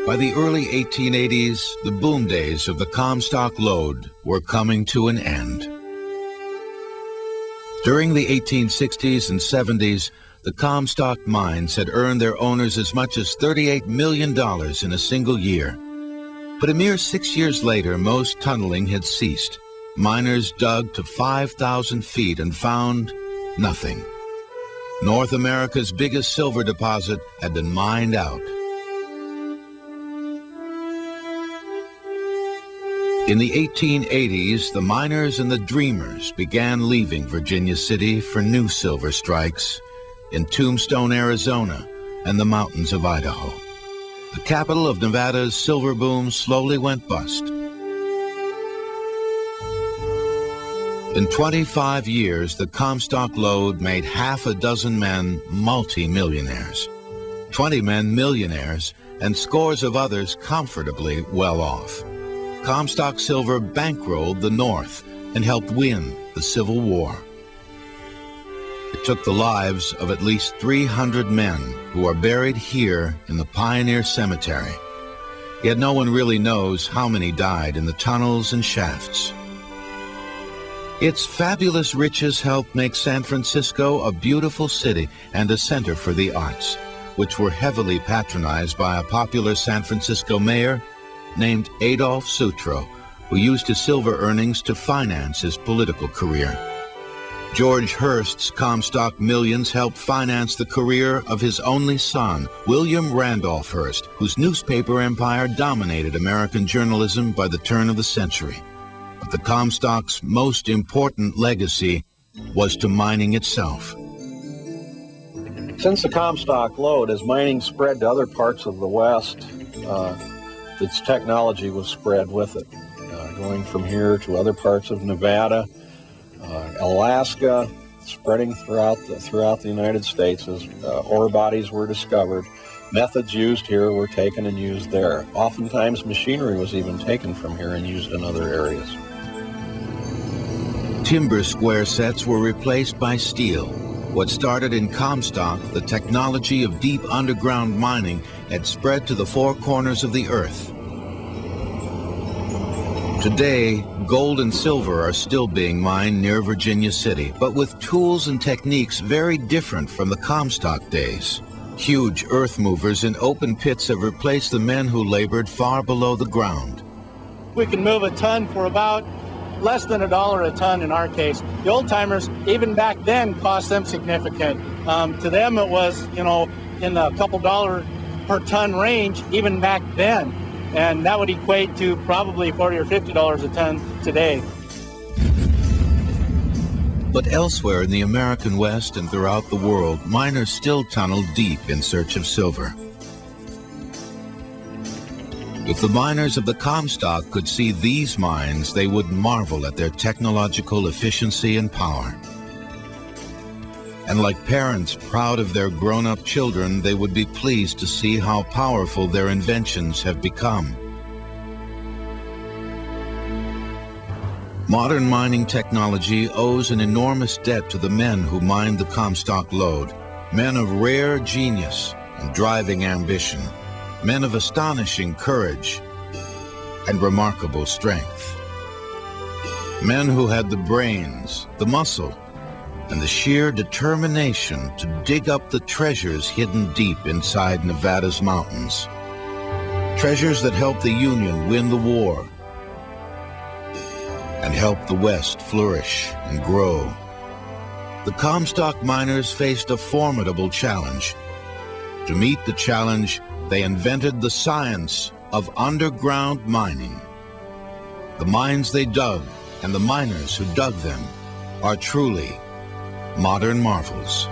By the early 1880s, the boom days of the Comstock Lode were coming to an end. During the 1860s and 70s, the Comstock mines had earned their owners as much as $38 million in a single year. But a mere 6 years later, most tunneling had ceased. Miners dug to 5,000 feet and found nothing. North America's biggest silver deposit had been mined out. In the 1880s, the miners and the dreamers began leaving Virginia City for new silver strikes in Tombstone, Arizona, and the mountains of Idaho. The capital of Nevada's silver boom slowly went bust. In 25 years, the Comstock Lode made half a dozen men multi-millionaires, 20 men millionaires, and scores of others comfortably well off. Comstock silver bankrolled the North and helped win the Civil War. It took the lives of at least 300 men who are buried here in the Pioneer Cemetery. Yet no one really knows how many died in the tunnels and shafts. Its fabulous riches helped make San Francisco a beautiful city and a center for the arts, which were heavily patronized by a popular San Francisco mayor named Adolph Sutro, who used his silver earnings to finance his political career. George Hearst's Comstock millions helped finance the career of his only son, William Randolph Hearst, whose newspaper empire dominated American journalism by the turn of the century. But the Comstock's most important legacy was to mining itself. Since the Comstock Lode, as mining spread to other parts of the West, its technology was spread with it, going from here to other parts of Nevada, Alaska, spreading throughout the United States as ore bodies were discovered. Methods used here were taken and used there. Oftentimes machinery was even taken from here and used in other areas. Timber square sets were replaced by steel. What started in Comstock, the technology of deep underground mining, had spread to the four corners of the earth. Today, gold and silver are still being mined near Virginia City, but with tools and techniques very different from the Comstock days. Huge earth movers in open pits have replaced the men who labored far below the ground. We can move a ton for about less than $1 a ton in our case. The old timers, even back then, cost them significant. To them, it was, in a couple dollar per ton range, even back then. And that would equate to probably $40 or $50 a ton today. But elsewhere in the American West and throughout the world, miners still tunnel deep in search of silver. If the miners of the Comstock could see these mines, they would marvel at their technological efficiency and power. And like parents proud of their grown-up children, they would be pleased to see how powerful their inventions have become. Modern mining technology owes an enormous debt to the men who mined the Comstock Lode, men of rare genius and driving ambition, men of astonishing courage and remarkable strength, men who had the brains, the muscle, and the sheer determination to dig up the treasures hidden deep inside Nevada's mountains. Treasures that helped the Union win the war and helped the West flourish and grow. The Comstock miners faced a formidable challenge. To meet the challenge, they invented the science of underground mining. The mines they dug and the miners who dug them are truly modern marvels.